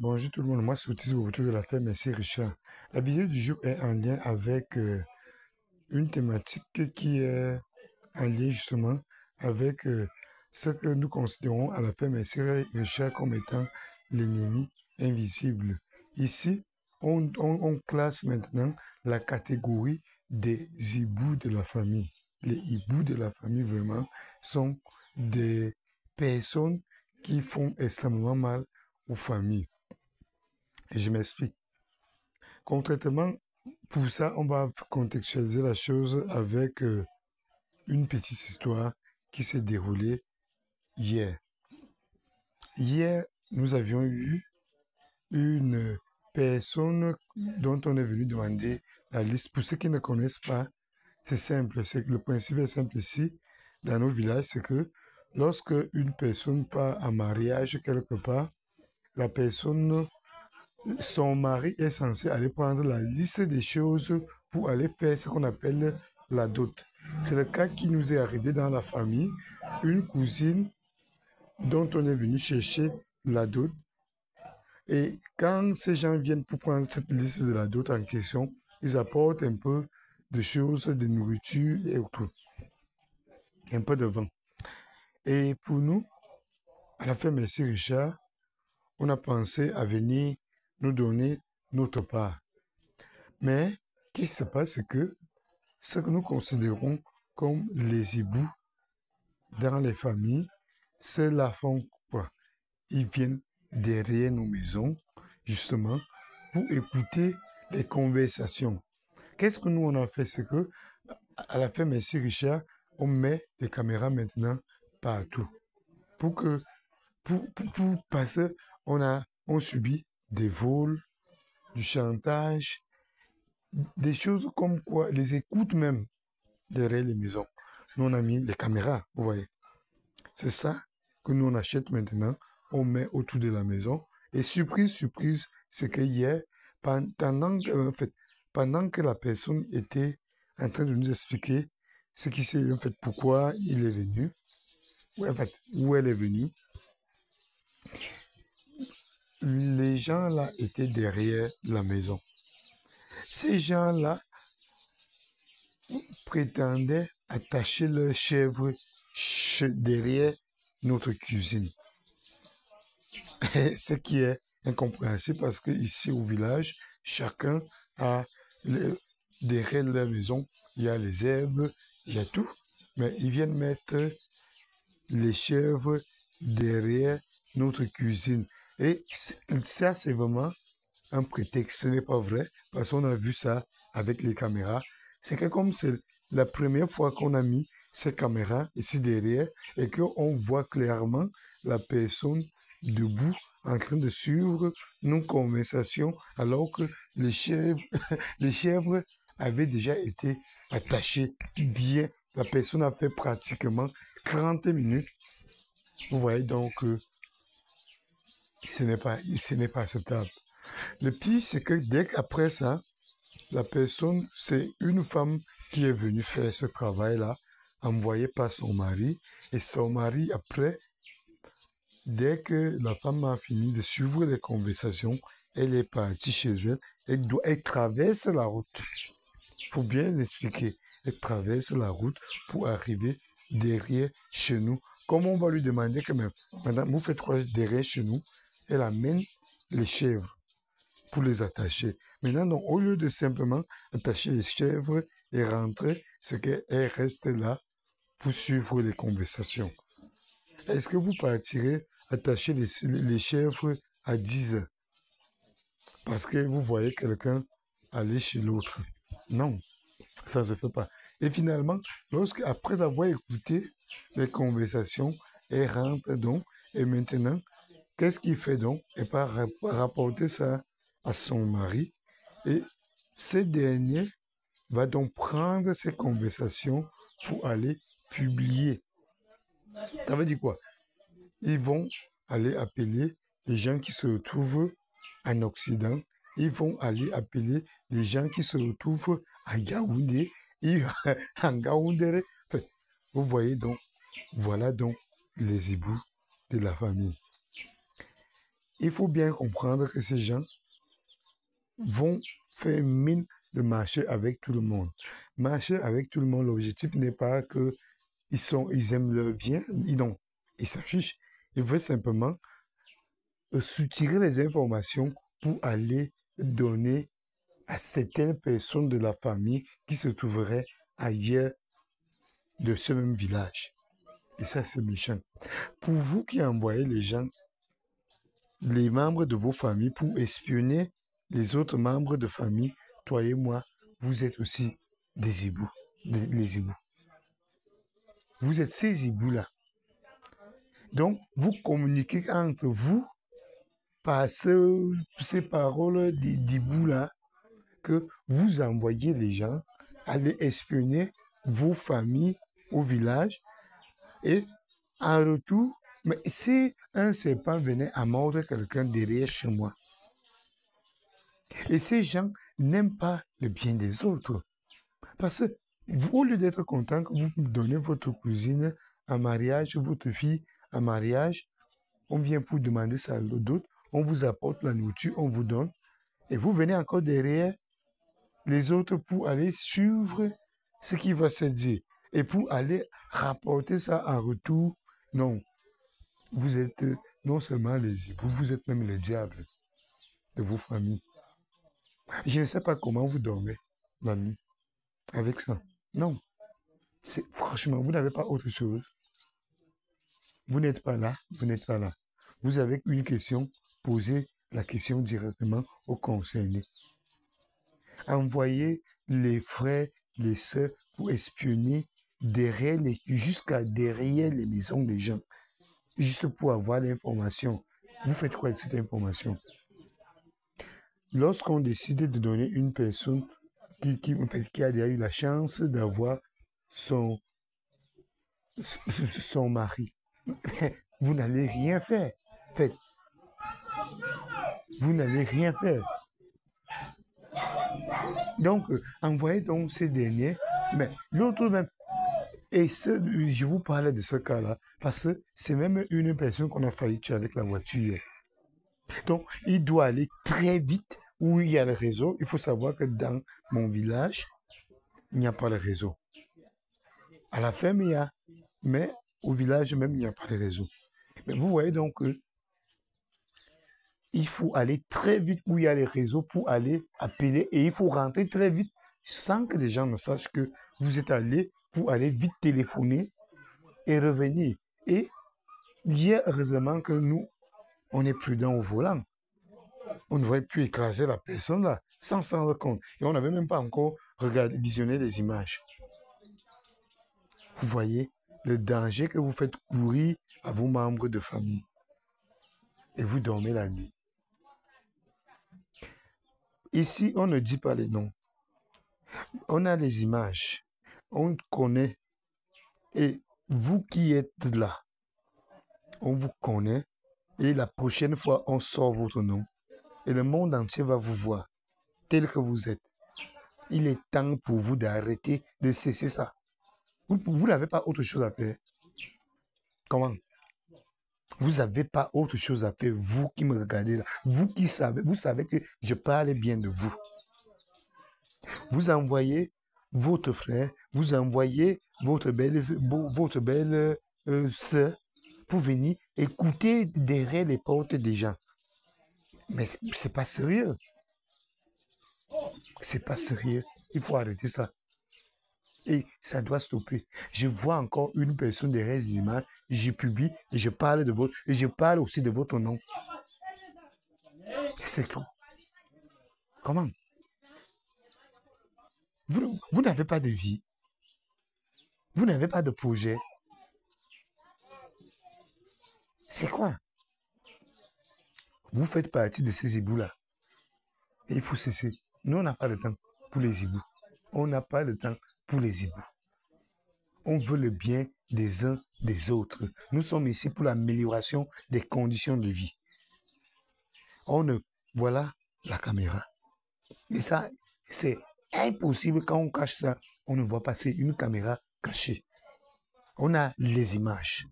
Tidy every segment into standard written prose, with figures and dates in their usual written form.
Bonjour tout le monde, moi c'est Otis Boboto de la ferme Merci Richard. La vidéo du jour est en lien avec une thématique qui est en lien justement avec ce que nous considérons à la ferme Merci Richard comme étant l'ennemi invisible. Ici, on classe maintenant la catégorie des hiboux de la famille. Les hiboux de la famille vraiment sont des personnes qui font extrêmement mal aux familles. Et je m'explique. Concrètement, pour ça, on va contextualiser la chose avec une petite histoire qui s'est déroulée hier. Hier, nous avions eu une personne dont on est venu demander la liste. Pour ceux qui ne connaissent pas, c'est simple. C'est que le principe est simple ici, dans nos villages, c'est que lorsque une personne part en mariage quelque part, la personne son mari est censé aller prendre la liste des choses pour aller faire ce qu'on appelle la dot. C'est le cas qui nous est arrivé dans la famille. Une cousine dont on est venu chercher la dot. Et quand ces gens viennent pour prendre cette liste de la dot en question, ils apportent un peu de choses, de nourriture et autres. Un peu de vin. Et pour nous, à la fin, merci Richard, on a pensé à venir nous donner notre part. Mais, ce qui se passe, c'est que ce que nous considérons comme les hiboux dans les familles, c'est la font quoi? Ils viennent derrière nos maisons, justement, pour écouter les conversations. Qu'est-ce que nous on a fait? C'est que, à la fin, merci Richard, on met des caméras maintenant partout. Parce qu'on subit des vols, du chantage, des choses comme quoi, les écoutes même derrière les maisons. Nous, on a mis des caméras, vous voyez. C'est ça que nous, on achète maintenant, on met autour de la maison. Et surprise, surprise, c'est que hier, pendant que la personne était en train de nous expliquer ce qui s'est, en fait, pourquoi il est venu, où elle est venue, les gens là étaient derrière la maison. Ces gens-là prétendaient attacher leurs chèvres derrière notre cuisine. Ce qui est incompréhensible parce que ici au village, chacun a derrière leur maison, il y a les herbes, il y a tout. Mais ils viennent mettre les chèvres derrière notre cuisine. Et ça, c'est vraiment un prétexte. Ce n'est pas vrai parce qu'on a vu ça avec les caméras. C'est que comme c'est la première fois qu'on a mis ces caméras ici derrière et qu'on voit clairement la personne debout en train de suivre nos conversations alors que les chèvres, les chèvres avaient déjà été attachées bien. La personne a fait pratiquement 30 minutes. Vous voyez donc ce n'est pas acceptable. Le pire, c'est que dès qu'après ça, la personne, c'est une femme qui est venue faire ce travail-là, envoyée par son mari. Et son mari, après, dès que la femme a fini de suivre les conversations, elle est partie chez elle. Elle traverse la route. Il faut bien l'expliquer. Elle traverse la route pour arriver derrière chez nous. Comme on va lui demander que, madame, vous faites quoi derrière chez nous? Elle amène les chèvres pour les attacher. Maintenant, donc, au lieu de simplement attacher les chèvres et rentrer, c'est qu'elle reste là pour suivre les conversations. Est-ce que vous partirez attacher les chèvres à 10 heures parce que vous voyez quelqu'un aller chez l'autre? Non, ça ne se fait pas. Et finalement, après avoir écouté les conversations, elle rentre donc, et maintenant, qu'est-ce qu'il fait donc? Elle part rapporter ça à son mari, et ce dernier va donc prendre ces conversations pour aller publier. Ça veut dire quoi? Ils vont aller appeler les gens qui se retrouvent en Occident, ils vont aller appeler les gens qui se retrouvent à Yaoundé, et en Gaoundéré. Enfin, vous voyez donc, voilà donc les hiboux de la famille. il faut bien comprendre que ces gens vont faire mine de marcher avec tout le monde. Marcher avec tout le monde, l'objectif n'est pas que ils aiment leur bien, non, ils s'en fichent. Ils veulent simplement soutirer les informations pour aller donner à certaines personnes de la famille qui se trouveraient ailleurs de ce même village. Et ça, c'est méchant. Pour vous qui envoyez les gens, les membres de vos familles, pour espionner les autres membres de famille, toi et moi, vous êtes aussi des hiboux, les hiboux. Vous êtes ces hiboux-là. Donc, vous communiquez entre vous par ces paroles d'hiboux-là que vous envoyez les gens aller espionner vos familles au village et en retour, mais si un serpent venait à mordre quelqu'un derrière chez moi, et ces gens n'aiment pas le bien des autres, parce que vous, au lieu d'être content que vous donnez votre cousine en mariage, votre fille en mariage, on vient pour demander ça à d'autres, on vous apporte la nourriture, on vous donne, et vous venez encore derrière les autres pour aller suivre ce qui va se dire et pour aller rapporter ça en retour. Non, vous êtes non seulement les hiboux, vous êtes même le diable de vos familles. Je ne sais pas comment vous dormez la nuit avec ça. Non, franchement, vous n'avez pas autre chose. Vous n'êtes pas là, vous n'êtes pas là. Vous avez une question, posez la question directement aux concernés. Envoyez les frères, les sœurs pour espionner jusqu'à derrière les maisons des gens, juste pour avoir l'information. Vous faites quoi de cette information? Lorsqu'on décide de donner une personne qui a déjà eu la chance d'avoir son mari, vous n'allez rien faire. Faites. Vous n'allez rien faire. Donc, envoyez donc ces derniers, mais l'autre même, et je vous parlais de ce cas-là, parce que c'est même une personne qu'on a failli tuer avec la voiture. Donc, il doit aller très vite où il y a le réseau. Il faut savoir que dans mon village, il n'y a pas de réseau. À la ferme, il y a, mais au village même, il n'y a pas de réseau. Mais vous voyez donc que il faut aller très vite où il y a les réseaux pour aller appeler et il faut rentrer très vite sans que les gens ne sachent que vous êtes allé pour aller vite téléphoner et revenir. Et il y a heureusement que nous, on est prudent au volant. On ne devrait plus écraser la personne là sans s'en rendre compte. Et on n'avait même pas encore visionné les images. Vous voyez le danger que vous faites courir à vos membres de famille. Et vous dormez la nuit. Ici, on ne dit pas les noms. On a les images. On connaît. Et vous qui êtes là, on vous connaît. Et la prochaine fois, on sort votre nom. Et le monde entier va vous voir tel que vous êtes. Il est temps pour vous d'arrêter de cesser ça. Vous n'avez pas autre chose à faire. Comment? Vous n'avez pas autre chose à faire, vous qui me regardez là. Vous qui savez, vous savez que je parle bien de vous. Vous envoyez votre frère, vous envoyez votre belle sœur pour venir écouter derrière les portes des gens. Mais c'est pas sérieux. C'est pas sérieux. Il faut arrêter ça. Et ça doit stopper. Je vois encore une personne derrière les images, je publie et je parle de votre, et je parle aussi de votre nom. C'est tout. Comment? Vous n'avez pas de vie. Vous n'avez pas de projet. C'est quoi? Vous faites partie de ces hiboux-là. Et il faut cesser. Nous, on n'a pas de temps pour les hiboux. On n'a pas de temps pour les hiboux. On veut le bien des uns des autres. Nous sommes ici pour l'amélioration des conditions de vie. Voilà la caméra. Et ça, c'est impossible quand on cache ça. On ne voit passer une caméra cachée. On a les images.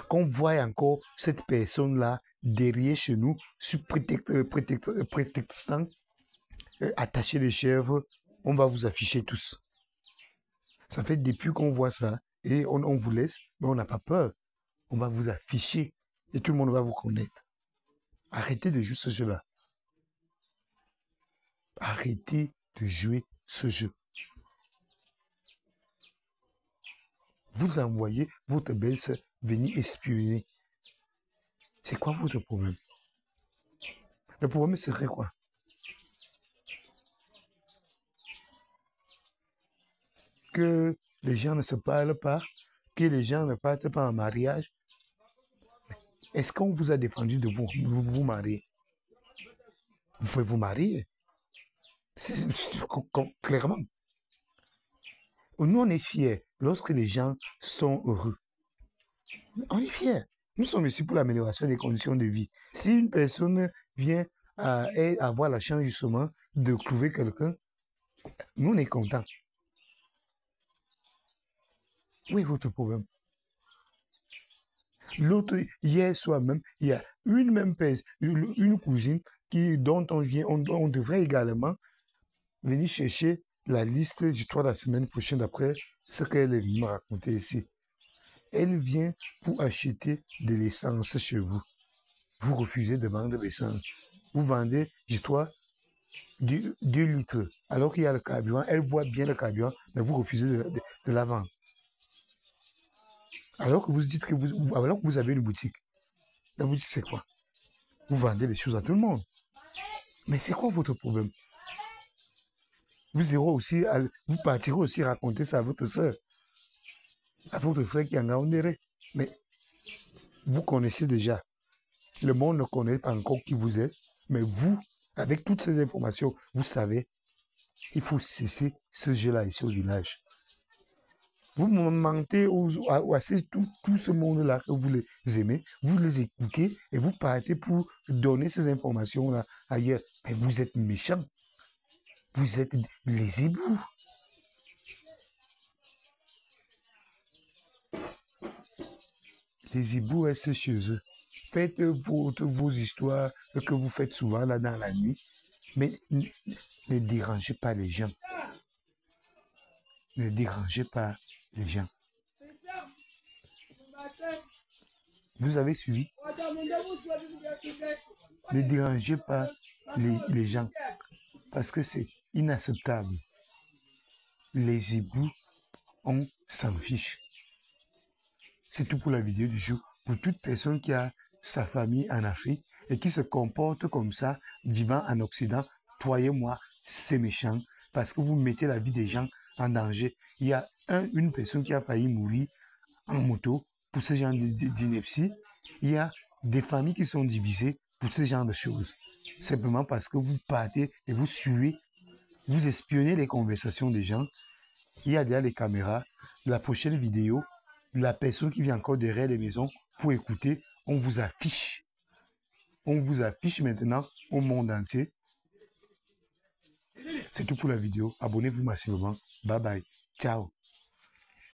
Qu'on voit encore cette personne-là derrière chez nous, sur prétextant attacher les chèvres, on va vous afficher tous. Ça fait depuis qu'on voit ça, et on vous laisse, mais on n'a pas peur. On va vous afficher, et tout le monde va vous connaître. Arrêtez de jouer ce jeu-là. Arrêtez de jouer ce jeu. Vous envoyez votre belle-sœur venir espionner. C'est quoi votre problème? Le problème serait quoi? Que les gens ne se parlent pas, que les gens ne partent pas en mariage. Est-ce qu'on vous a défendu de vous marier? Vous pouvez vous marier. Clairement. Nous, on est fiers lorsque les gens sont heureux. On est fiers. Nous sommes ici pour l'amélioration des conditions de vie. Si une personne vient à avoir la chance justement de trouver quelqu'un, nous, on est contents. Où est votre problème? L'autre, hier soir même, il y a une même personne, une cousine dont on devrait également venir chercher la liste du 3 de la semaine prochaine d'après ce qu'elle est venue me raconter ici. Elle vient pour acheter de l'essence chez vous. Vous refusez de vendre l'essence. Vous vendez du 2 litres. Alors qu'il y a le carburant, elle voit bien le carburant, mais vous refusez de la vendre. Alors que vous dites que vous avez une boutique. La boutique, c'est quoi? Vous vendez les choses à tout le monde. Mais c'est quoi votre problème? Vous partirez aussi raconter ça à votre soeur, à votre frère qui en a honéré. Mais vous connaissez déjà. Le monde ne connaît pas encore qui vous êtes. Mais vous, avec toutes ces informations, vous savez, il faut cesser ce jeu-là ici au village. Vous mentez tout ce monde-là que vous les aimez, vous les écoutez et vous partez pour donner ces informations-là ailleurs. Mais vous êtes méchants. Vous êtes les éboues. Les ébouux restent chez eux. Faites vos histoires que vous faites souvent là dans la nuit, mais ne dérangez pas les gens. Ne dérangez pas les gens. Vous avez suivi? Ne dérangez pas les gens, parce que c'est inacceptable. Les éboues, on s'en fiche. C'est tout pour la vidéo du jour. Pour toute personne qui a sa famille en Afrique et qui se comporte comme ça, vivant en Occident, croyez-moi, c'est méchant parce que vous mettez la vie des gens en danger. Il y a une personne qui a failli mourir en moto pour ce genre d'ineptie. Il y a des familles qui sont divisées pour ce genre de choses. Simplement parce que vous partez et vous suivez, vous espionnez les conversations des gens. Il y a déjà les caméras. La prochaine vidéo, la personne qui vient encore derrière les maisons pour écouter, on vous affiche. On vous affiche maintenant au monde entier. C'est tout pour la vidéo. Abonnez-vous massivement. Bye bye. Ciao.